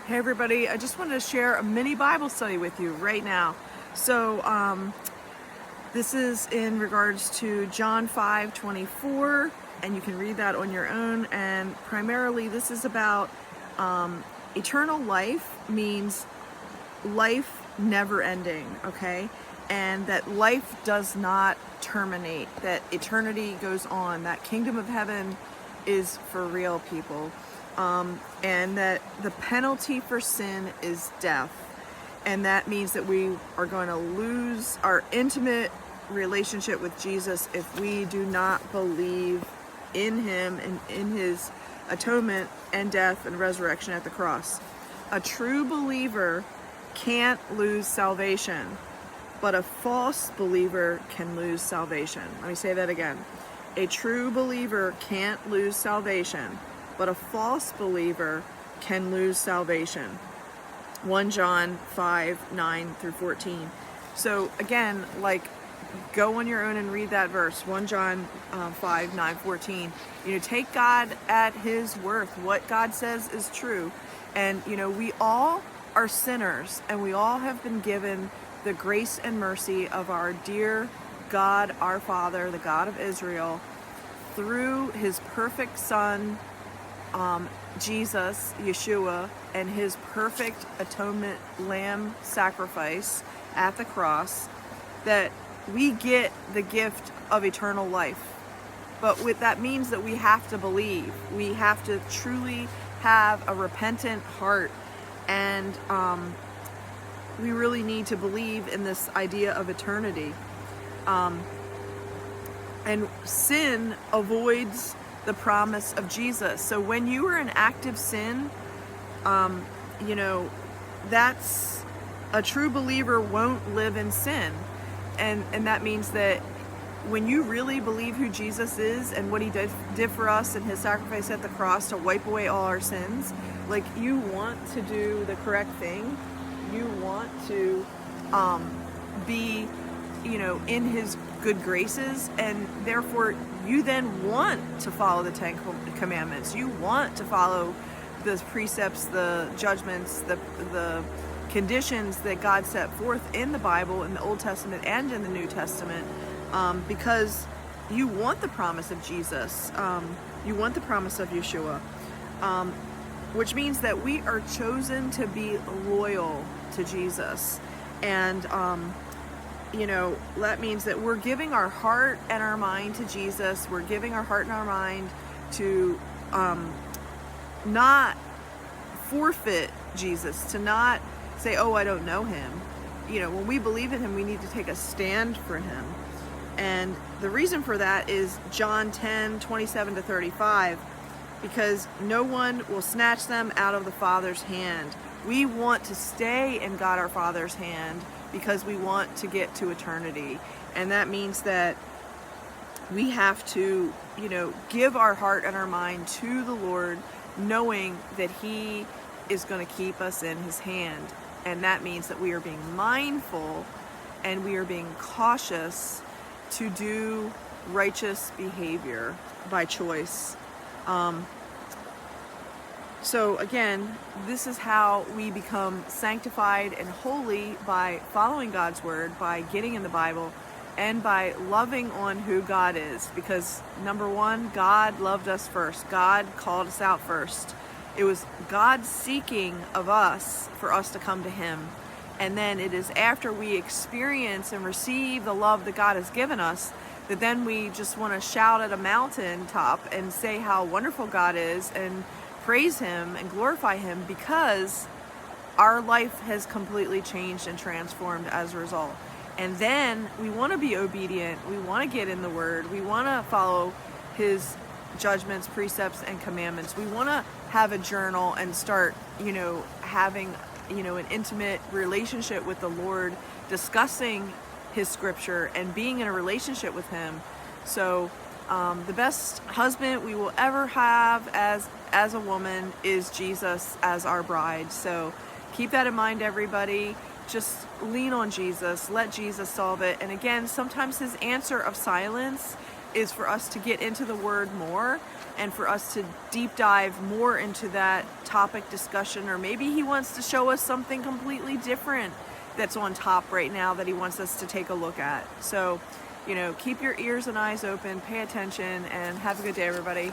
Hey everybody, I just wanted to share a mini Bible study with you right now. So this is in regards to John 5:24, and you can read that on your own. And primarily this is about eternal life means life never ending, okay? And that life does not terminate, that eternity goes on, that kingdom of heaven is for real people. And that the penalty for sin is death. And that means that we are going to lose our intimate relationship with Jesus if we do not believe in him and in his atonement and death and resurrection at the cross. A true believer can't lose salvation, but a false believer can lose salvation. Let me say that again. A true believer can't lose salvation, but a false believer can lose salvation. 1 John 5:9-14. So again, go on your own and read that verse. 1 John 5:9-14. Take God at his worth. What God says is true. And we all are sinners, and we all have been given the grace and mercy of our dear God, our Father, the God of Israel, through his perfect Son, Jesus, Yeshua, and his perfect atonement lamb sacrifice at the cross, that we get the gift of eternal life. But that means that we have to believe. We have to truly have a repentant heart, and we really need to believe in this idea of eternity. And sin avoids the promise of Jesus. So when you are in active sin, that's a true believer won't live in sin. And that means that when you really believe who Jesus is and what he did for us and his sacrifice at the cross to wipe away all our sins, you want to do the correct thing. You want to be in his good graces, and therefore you then want to follow the 10 commandments. You want to follow the precepts, the judgments, the conditions that God set forth in the Bible, in the Old Testament and in the New Testament, because you want the promise of Jesus. You want the promise of Yeshua, which means that we are chosen to be loyal to Jesus. And that means that we're giving our heart and our mind to Jesus. We're giving our heart and our mind to not forfeit Jesus, to not say, oh, I don't know him. When we believe in him, we need to take a stand for him. And the reason for that is John 10:27-35, because no one will snatch them out of the Father's hand. We want to stay in God our Father's hand because we want to get to eternity. And that means that we have to, give our heart and our mind to the Lord, knowing that he is going to keep us in his hand. And that means that we are being mindful and we are being cautious to do righteous behavior by choice. So again, this is how we become sanctified and holy, by following God's word, by getting in the Bible, and by loving on who God is. Because number one, God loved us first. God called us out first. It was God seeking of us for us to come to him. And then it is after we experience and receive the love that God has given us that then we just want to shout at a mountaintop and say how wonderful God is, and praise him and glorify him, because our life has completely changed and transformed as a result. And then we want to be obedient. We want to get in the word. We want to follow his judgments, precepts, and commandments. We want to have a journal and start, having, an intimate relationship with the Lord, discussing his scripture and being in a relationship with him. So the best husband we will ever have as a woman is Jesus as our bride. So keep that in mind, everybody. Just lean on Jesus. Let Jesus solve it. And again, sometimes his answer of silence is for us to get into the Word more and for us to deep dive more into that topic discussion, or maybe he wants to show us something completely different that's on top right now that he wants us to take a look at. So, keep your ears and eyes open, pay attention, and have a good day, everybody.